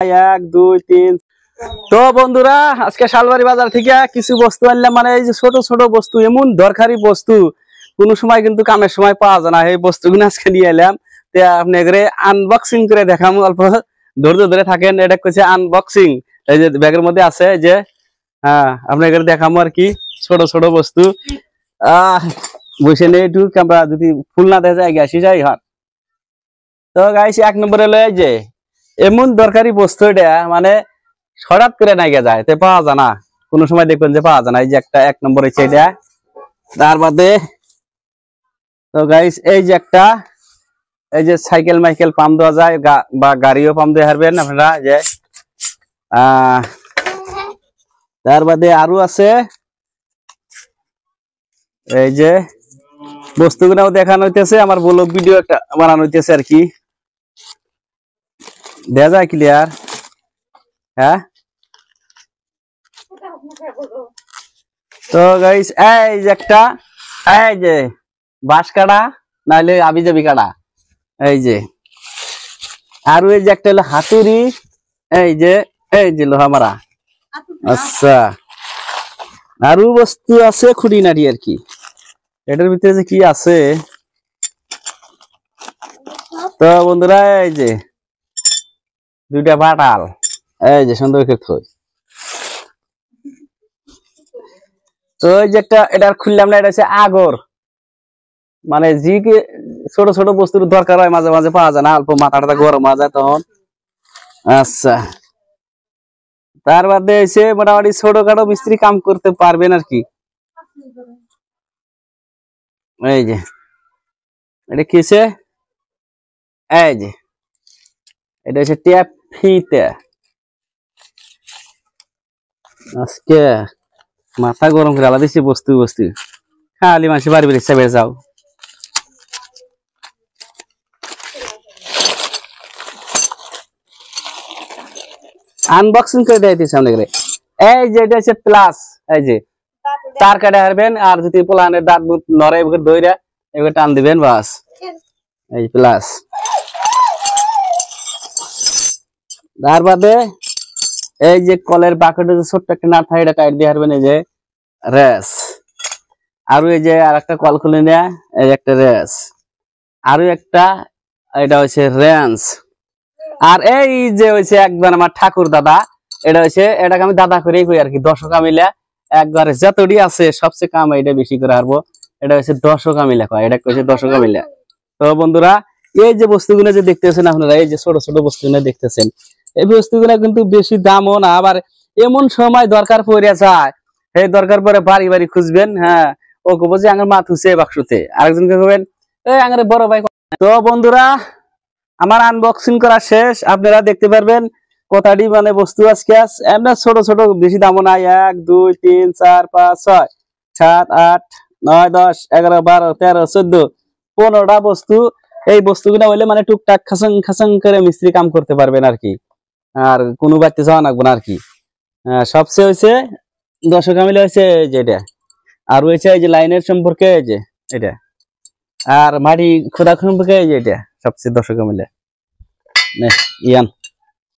এক দুই তিন। তো বন্ধুরা আজকে শালবাড়ি বাজার থেকে কিছু বস্তু আনলাম, মানে এই যে ছোট ছোট বস্তু, এমন দরকারি বস্তু কোন সময় কিন্তু কামের সময় পাওয়া যায় না। এই বস্তুগুলো আজকে নিয়ে এলাম, আপনাদের আনবক্সিং করে দেখাম। অল্প ধৈর্য ধরে থাকেন। এটা হচ্ছে আনবক্সিং। এই যে ব্যাগের মধ্যে আছে, এই যে আপনাদের দেখামো আর কি ছোট ছোট বস্তু। বসে নেই একটু, আমরা যদি ফুল না দেখা যায় আসি যাই হয়। তো গাইস, 1 নম্বরে লয়ে যে এমন দরকারি বস্তু, এটা মানে হঠাৎ করে নাইগে যায়, তে পাওয়া যায় না। কোনো সময় দেখবেন যে পাওয়া যায় না। এই যে একটা 1 নম্বর হচ্ছে এটা। তার বাদে তো গাইস এই যে একটা, এই যে সাইকেল মাইকেল পাম্প দেওয়া যায় বা গাড়িও পাম্প দিয়ে হারবেন আপনারা। যে তার বাদে আরো আছে, এই যে বস্তুগুলো দেখানো হইতেছে। আমার ব্লগ ভিডিও একটা বানানো হইতেছে আর কি, দেখা যায় ক্লিয়ার। হ্যাঁ, তো গাইস এই যে একটা, এই যে বাঁশ কাটা নাহলে আবি যাবি কাটা, এই যে। আর ওই যে একটা হলো হাতুড়ি, এই যে লোহা মারা। আচ্ছা, আরো বস্তু আছে খুঁটিনাটি আর কি। এটার ভিতরে যে কি আছে, তো বন্ধুরা এই যে 2টা বাটাল, এই যে সুন্দর ক্ষেত্র। তো এই যে একটা, এটা খুললাম না, এটা হচ্ছে আগর। মানে জি ছোট ছোট বস্তুর দরকার হয়, মাঝে মাঝে পাওয়া যায় না, অল্প মাথাটা গরম হয়ে যায় তখন। আচ্ছা, তার বাদে এসে মোটামুটি ছোটখাটো মিস্ত্রি কাম করতে পারবেন আর কি। এই যে এটা কিসে, এই যে এটা হচ্ছে ট্যাপ ফিতে। আজকে মাথা গরম করে আলাদা দিচ্ছি বস্তু বস্তু, খালি মানুষ বাড়ি বাড়ি হিসাবে যাও। আনবক্সিং করে দিতেছি আপনাকে। এই যে এটা হচ্ছে প্লাস, এই যে তার কাটে হারবেন, আর যদি পোলানের দাঁত নড়ে এবার দইরা এবার টান দিবেন, বাস। এই প্লাস। তার বাদে এই যে কলের বাকেটে যে ছোট্ট একটা নাট থাকে, এটা কাট দিয়ে হারবেন, এই যে রেস। আরো এই যে আর একটা কল খুলে নেয়া, এই একটা রেস। আরো একটা, এটা হচ্ছে রেঞ্জ। আর এই যে হচ্ছে একবার আমার ঠাকুর দাদা, এটা হচ্ছে, এটাকে আমি দাদা করেই কই আর কি। দশকা মিলে একবারে যতটি আছে সবচেয়ে কাম এটা বেশি করে হারবো। এটা হচ্ছে দশকা মিলে কয়, এটা হচ্ছে দশকা মিলে। তো বন্ধুরা এই যে বস্তুগুলো যে দেখতেছেন আপনারা, এই যে ছোট ছোট বস্তুগুলো দেখতেছেন, এই বস্তুগুলো কিন্তু বেশি দামও না। আবার এমন সময় দরকার পড়ে যায়, এই দরকার পরে বাড়ি বাড়ি খুঁজবেন। হ্যাঁ, ও কব যে আমার মা থুছে বাক্সতে, আরেকজনকে কবেন এই আমার বড় ভাই। তো বন্ধুরা আমার আনবক্সিং করা শেষ, আপনারা দেখতে পারবেন কতটি মানে বস্তু আজকে এমন ছোট ছোট, বেশি দামও নাই। 1 2 3 4 5 6 7 8 9 10 11 12 13 14 15টা বস্তু। এই বস্তুগুলো হইলে মানে টুকটাক খাসাং খাসাং করে মিস্ত্রি কাম করতে পারবেন আর কি, আর কোনো বাড়তে যাওয়া লাগবে না আর কি। সবচেয়ে হয়েছে দর্শক মিলে হয়েছে যেটা, আর হয়েছে এই যে লাইনের সম্পর্কে, এই যে এটা, আর মাটি খোদা সম্পর্কে এই যে এটা, সবচেয়ে দর্শক মিলে ইয়ান।